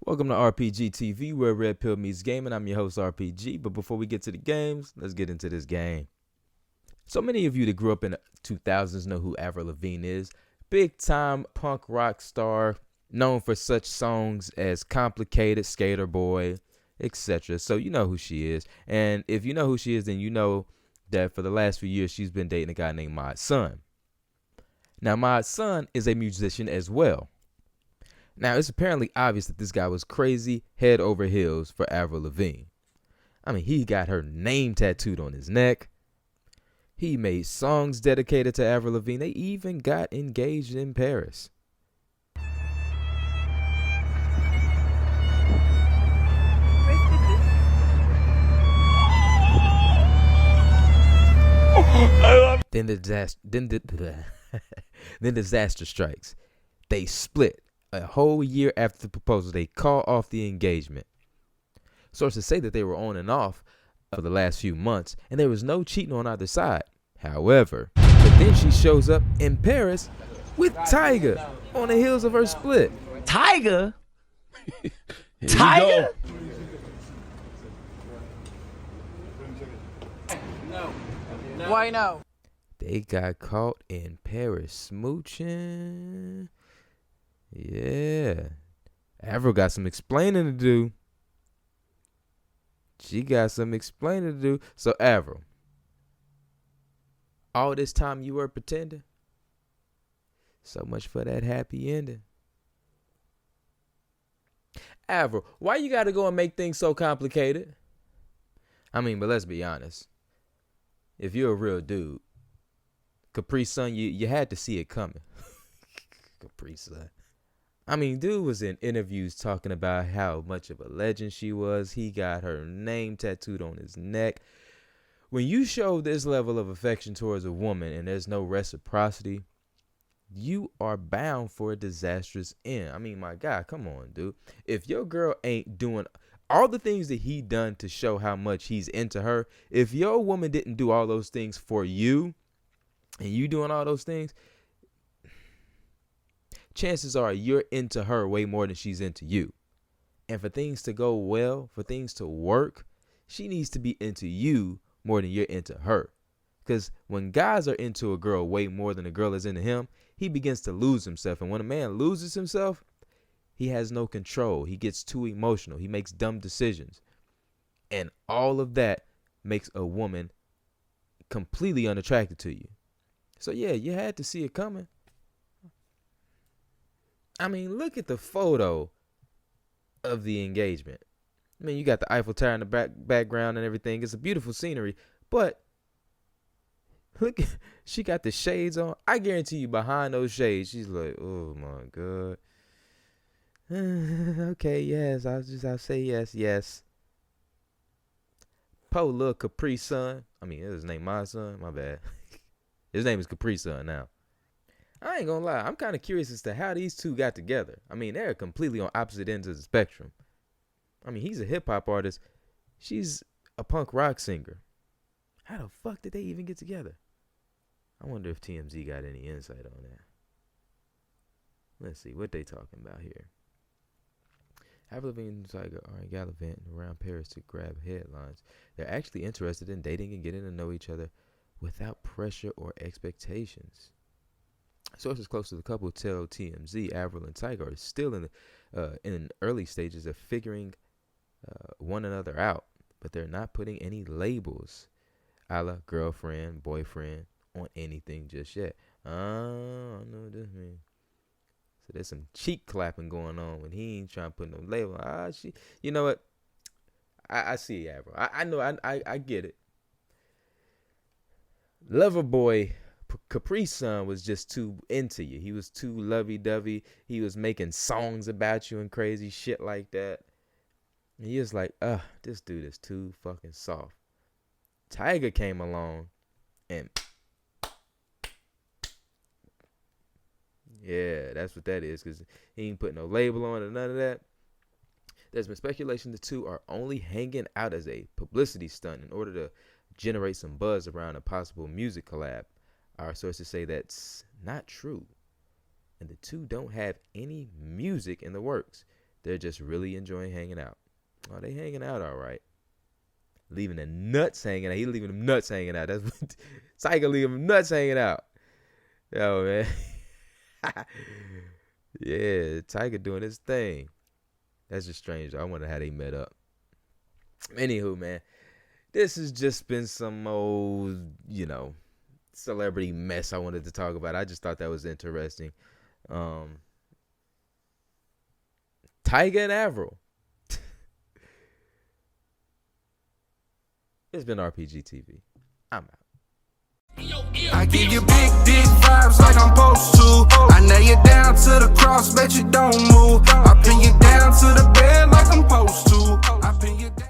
Welcome to RPG TV, where Red Pill meets gaming. I'm your host, RPG. But before we get to the games, let's get into this game. So many of you that grew up in the 2000s know who Avril Lavigne is. Big time punk rock star, known for such songs as Complicated, Skater Boy, etc. So you know who she is. And if you know who she is, then you know that for the last few years, she's been dating a guy named Mod's Son. Now, Mod's Son is a musician as well. Now, it's apparently obvious that this guy was crazy head over heels for Avril Lavigne. I mean, he got her name tattooed on his neck. He made songs dedicated to Avril Lavigne. They even got engaged in Paris. Then disaster strikes. They split. A whole year after the proposal, they call off the engagement. Sources say that they were on and off for the last few months, and there was no cheating on either side. However, but then she shows up in Paris with Tyga on the heels of her split. Tyga? Tyga? No. Why no? They got caught in Paris smooching. Yeah. Avril got some explaining to do. She got some explaining to do. So, Avril, all this time you were pretending? So much for that happy ending. Avril, why you got to go and make things so complicated? I mean, but let's be honest. If you're a real dude, Capri Sun, you had to see it coming. Capri Sun. I mean, dude was in interviews talking about how much of a legend she was. He got her name tattooed on his neck. When you show this level of affection towards a woman and there's no reciprocity, you are bound for a disastrous end. I mean, my God, come on, dude. If your girl ain't doing all the things that he done to show how much he's into her, if your woman didn't do all those things for you and you doing all those things, chances are you're into her way more than she's into you. And for things to go well, for things to work, she needs to be into you more than you're into her. Because when guys are into a girl way more than a girl is into him, he begins to lose himself. And when a man loses himself, he has no control. He gets too emotional. He makes dumb decisions. And all of that makes a woman completely unattracted to you. So yeah, you had to see it coming. I mean, look at the photo of the engagement. I mean, you got the Eiffel Tower in the background and everything. It's a beautiful scenery. But look, she got the shades on. I guarantee you behind those shades, she's like, oh, my God. Okay, yes. I'll say yes. Po little Capri Sun. I mean, is his name my son? My bad. His name is Capri Sun now. I ain't gonna lie, I'm kind of curious as to how these two got together. I mean, they're completely on opposite ends of the spectrum. I mean, he's a hip-hop artist. She's a punk rock singer. How the fuck did they even get together? I wonder if TMZ got any insight on that. Let's see, what they talking about here. Avril Lavigne and Tyga are gallivanting around Paris to grab headlines. They're actually interested in dating and getting to know each other without pressure or expectations. Sources close to the couple tell TMZ Avril and Tyga are still in early stages of figuring one another out, but they're not putting any labels, a la girlfriend, boyfriend, on anything just yet. I don't know what this means. So there's some cheek clapping going on when he ain't trying to put no label. You know what? I see Avril. I know. I get it. Loverboy Capri Sun was just too into you. He was too lovey-dovey. He was making songs about you and crazy shit like that. And he was like, this dude is too fucking soft. Tyga came along and yeah, that's what that is, because he ain't put no label on it or none of that. There's been speculation the two are only hanging out as a publicity stunt in order to generate some buzz around a possible music collab. Our sources say that's not true, and the two don't have any music in the works. they're just really enjoying hanging out. Oh, they hanging out all right. Leaving the nuts hanging out. He leaving them nuts hanging out. That's what Tyga leaving them nuts hanging out. Yo, man. Yeah, Tyga doing his thing. That's just strange. I wonder how they met up. Anywho, man, this has just been some old, celebrity mess I wanted to talk about. I just thought that was interesting. Tyga and Avril. It's been RPG TV. I'm out. I give you big dick vibes like I'm supposed to. I nail you down to the cross, bet you don't move. I pin you down to the bed like I'm supposed to. I pin you down.